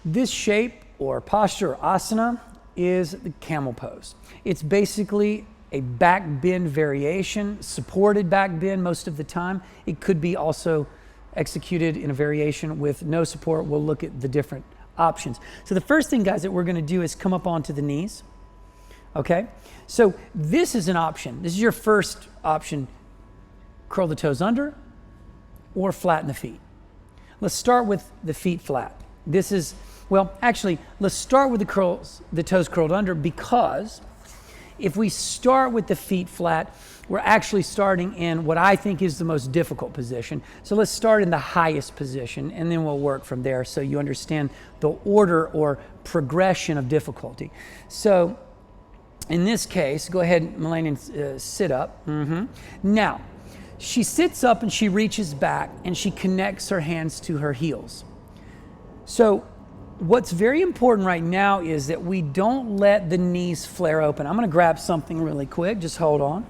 This shape or posture or asana is the camel pose. It's basically a back bend variation, supported back bend most of the time. It could be also executed in a variation with no support. We'll look at the different options. So the first thing, guys, that we're going to do is come up onto the knees. Okay? So this is an option. This is your first option. Curl the toes under or flatten the feet. Let's start with the feet flat. This is, well, actually, let's start with the toes curled under, because if we start with the feet flat, we're actually starting in what I think is the most difficult position. So let's start in the highest position, and then we'll work from there so you understand the order or progression of difficulty. So in this case, go ahead, Melayne, and sit up. Now, she sits up and she reaches back and she connects her hands to her heels. So what's very important right now is that we don't let the knees flare open. I'm going to grab something really quick. Just hold on.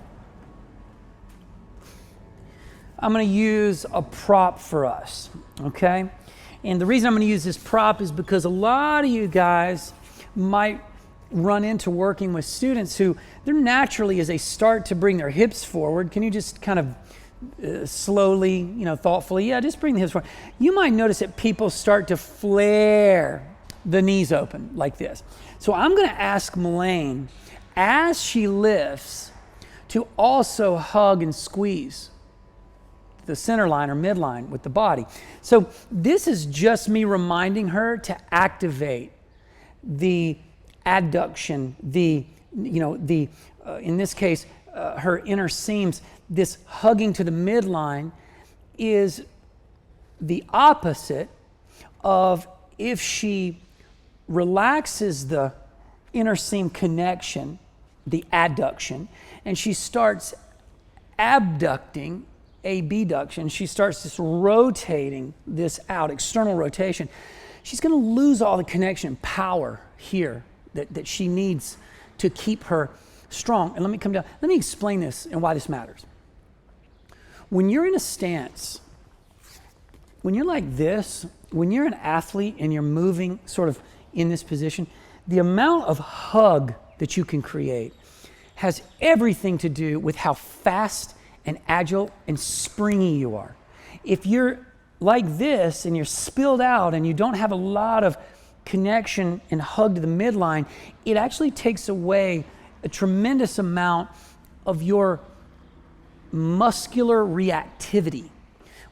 I'm going to use a prop for us, okay? And the reason I'm going to use this prop is because a lot of you guys might run into working with students who, they're naturally, as they start to bring their hips forward, can you just kind of slowly, thoughtfully, just bring the hips forward. You might notice that people start to flare the knees open like this. So I'm going to ask Melayne, as she lifts, to also hug and squeeze the center line or midline with the body. So this is just me reminding her to activate the adduction, in this case, her inner seams. This hugging to the midline is the opposite of if she relaxes the inner seam connection, the adduction, and she starts abducting, abduction, she starts just rotating this out, external rotation, she's going to lose all the connection power here that she needs to keep her strong. And let me come down. Let me explain this and why this matters. When you're in a stance, when you're like this, when you're an athlete and you're moving sort of in this position, the amount of hug that you can create has everything to do with how fast and agile and springy you are. If you're like this and you're spilled out and you don't have a lot of connection and hug to the midline, it actually takes away a tremendous amount of your muscular reactivity,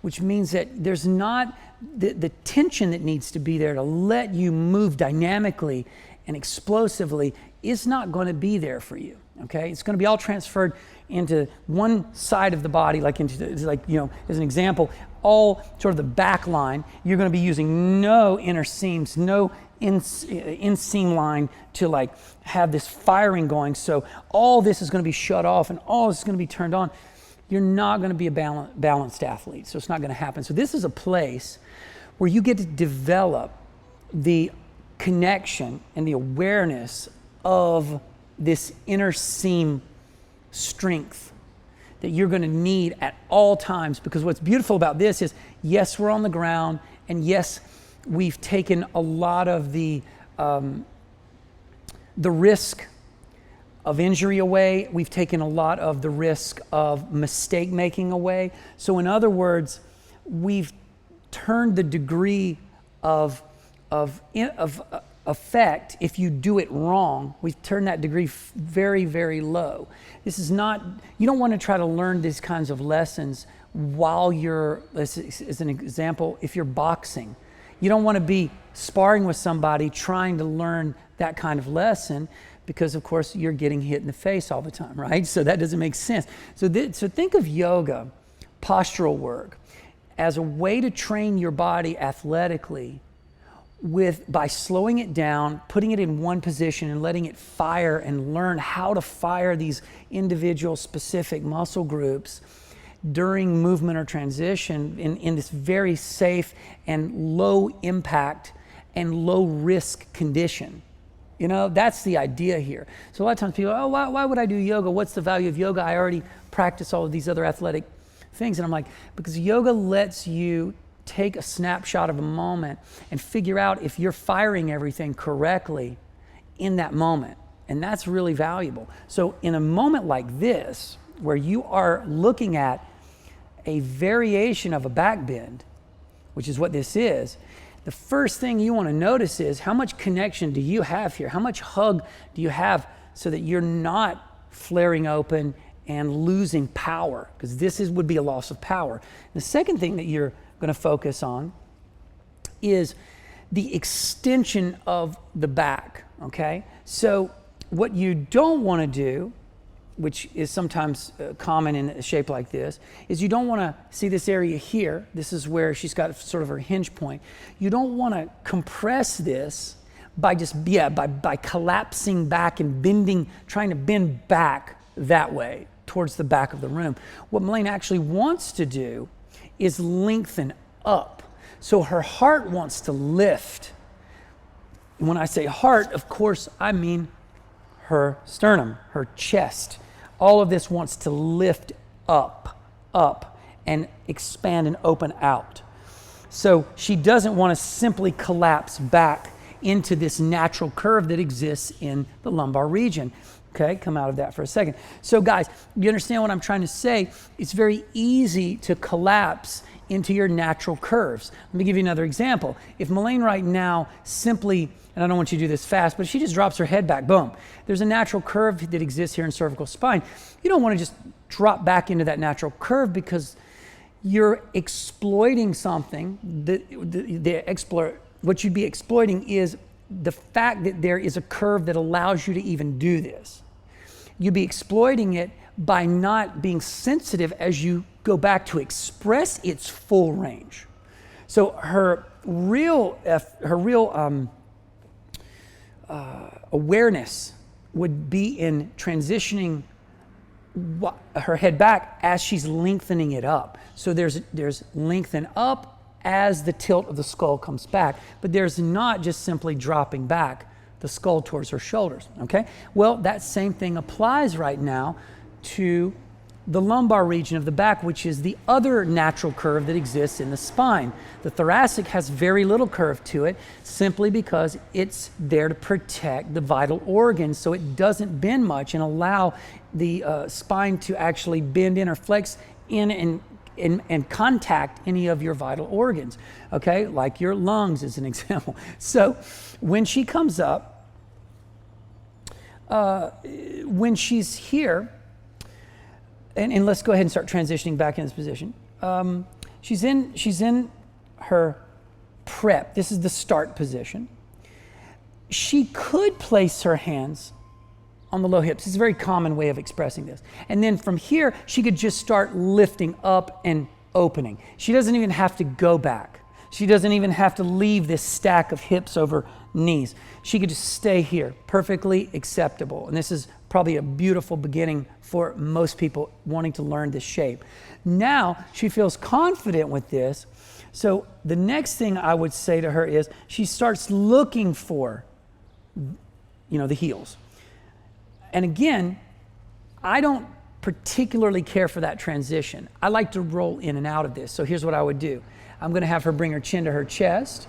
which means that there's not the tension that needs to be there to let you move dynamically and explosively is not going to be there for you, okay? It's going to be all transferred into one side of the body, as an example, all sort of the back line. You're going to be using no inner seams, no inseam line to have this firing going. So all this is going to be shut off and all this is going to be turned on. You're not going to be a balanced athlete. So it's not going to happen. So this is a place where you get to develop the connection and the awareness of this inner seam strength that you're going to need at all times. Because what's beautiful about this is, yes, we're on the ground, and yes, we've taken a lot of the risk of injury away. We've taken a lot of the risk of mistake making away. So in other words, we've turned the degree of effect, if you do it wrong, we've turned that degree very, very low. This is not, you don't want to try to learn these kinds of lessons while you're, as an example, if you're boxing. You don't want to be sparring with somebody trying to learn that kind of lesson, because of course you're getting hit in the face all the time, right? So that doesn't make sense. So think of yoga, postural work, as a way to train your body athletically by slowing it down, putting it in one position and letting it fire and learn how to fire these individual specific muscle groups during movement or transition in this very safe and low impact and low risk condition. That's the idea here. So a lot of times people, why would I do yoga? What's the value of yoga? I already practice all of these other athletic things. And I'm like, because yoga lets you take a snapshot of a moment and figure out if you're firing everything correctly in that moment. And that's really valuable. So in a moment like this, where you are looking at a variation of a back bend, which is what this is, the first thing you want to notice is how much connection do you have here? How much hug do you have so that you're not flaring open and losing power? Because this would be a loss of power. The second thing that you're going to focus on is the extension of the back, okay? So what you don't want to do, which is sometimes common in a shape like this, is you don't want to see this area here. This is where she's got sort of her hinge point. You don't want to compress this by by collapsing back and bending, trying to bend back that way towards the back of the room. What Melayne actually wants to do is lengthen up. So her heart wants to lift. When I say heart, of course, I mean her sternum, her chest. All of this wants to lift up, and expand and open out. So she doesn't want to simply collapse back into this natural curve that exists in the lumbar region. Okay, come out of that for a second. So guys, you understand what I'm trying to say? It's very easy to collapse into your natural curves. Let me give you another example. If Melayne right now simply, and I don't want you to do this fast, but she just drops her head back, boom. There's a natural curve that exists here in cervical spine. You don't want to just drop back into that natural curve because you're exploiting something. What you'd be exploiting is the fact that there is a curve that allows you to even do this. You'd be exploiting it by not being sensitive as you go back to express its full range. So her real awareness would be in transitioning her head back as she's lengthening it up. So there's lengthen up as the tilt of the skull comes back, but there's not just simply dropping back the skull towards her shoulders, okay? Well, that same thing applies right now to the lumbar region of the back, which is the other natural curve that exists in the spine. The thoracic has very little curve to it simply because it's there to protect the vital organs so it doesn't bend much and allow the spine to actually bend in or flex in and contact any of your vital organs, okay? Like your lungs as an example. So when she comes up, when she's here, and let's go ahead and start transitioning back in this position. She's in her prep. This is the start position. She could place her hands on the low hips. It's a very common way of expressing this. And then from here, she could just start lifting up and opening. She doesn't even have to go back. She doesn't even have to leave this stack of hips over knees. She could just stay here, perfectly acceptable. And this is probably a beautiful beginning for most people wanting to learn this shape. Now she feels confident with this. So the next thing I would say to her is she starts looking for, the heels. And again, I don't particularly care for that transition. I like to roll in and out of this. So here's what I would do. I'm going to have her bring her chin to her chest.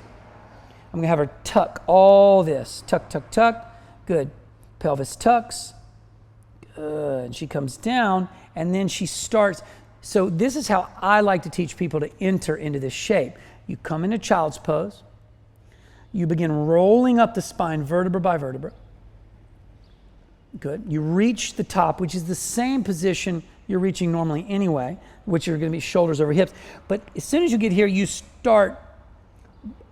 I'm going to have her tuck all this. Tuck, tuck, tuck. Good. Pelvis tucks. Good. And she comes down, and then she starts. So this is how I like to teach people to enter into this shape. You come into child's pose. You begin rolling up the spine vertebra by vertebra. Good. You reach the top, which is the same position you're reaching normally anyway, which are going to be shoulders over hips. But as soon as you get here, you start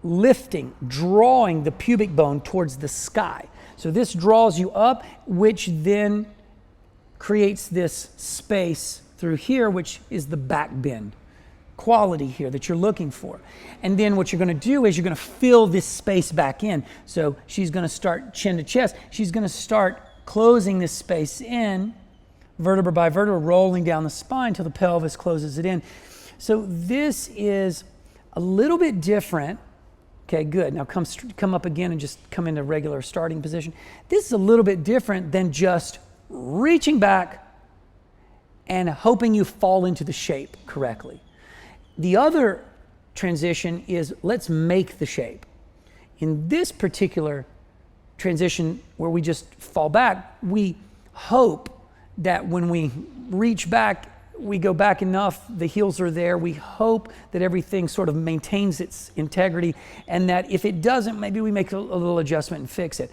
lifting, drawing the pubic bone towards the sky. So this draws you up, which then creates this space through here, which is the back bend quality here that you're looking for. And then what you're going to do is you're going to fill this space back in. So she's going to start chin to chest. She's going to start closing this space in, vertebra by vertebra, rolling down the spine till the pelvis closes it in. So this is a little bit different. Okay, good. Now come up again and just come into regular starting position. This is a little bit different than just reaching back and hoping you fall into the shape correctly. The other transition is let's make the shape. In this particular transition where we just fall back, we hope that when we reach back, we go back enough, the heels are there. We hope that everything sort of maintains its integrity, and that if it doesn't, maybe we make a little adjustment and fix it.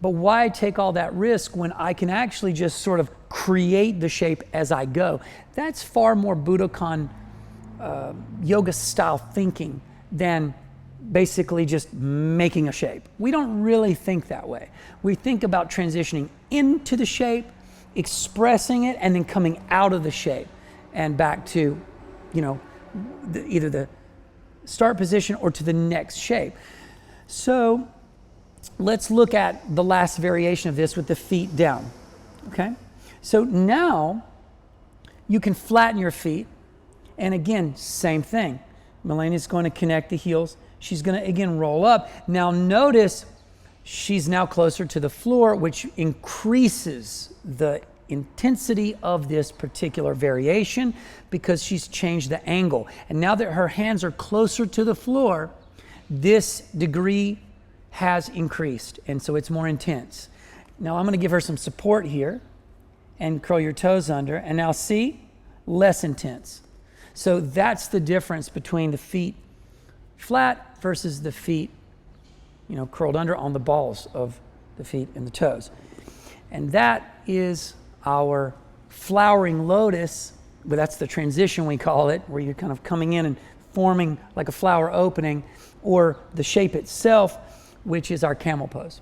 But why take all that risk when I can actually just sort of create the shape as I go? That's far more Budokon yoga style thinking than basically just making a shape. We don't really think that way. We think about transitioning into the shape, expressing it, and then coming out of the shape and back to, either the start position or to the next shape. So let's look at the last variation of this with the feet down, okay? So now you can flatten your feet, and again, same thing. Melayne is going to connect the heels. She's going to, again, roll up. Now notice she's now closer to the floor, which increases the intensity of this particular variation because she's changed the angle. And now that her hands are closer to the floor, this degree has increased, and so it's more intense. Now I'm going to give her some support here and curl your toes under, and now see, less intense. So that's the difference between the feet flat versus the feet, curled under on the balls of the feet and the toes. And that is our flowering lotus, but that's the transition we call it, where you're kind of coming in and forming like a flower opening, or the shape itself, which is our camel pose.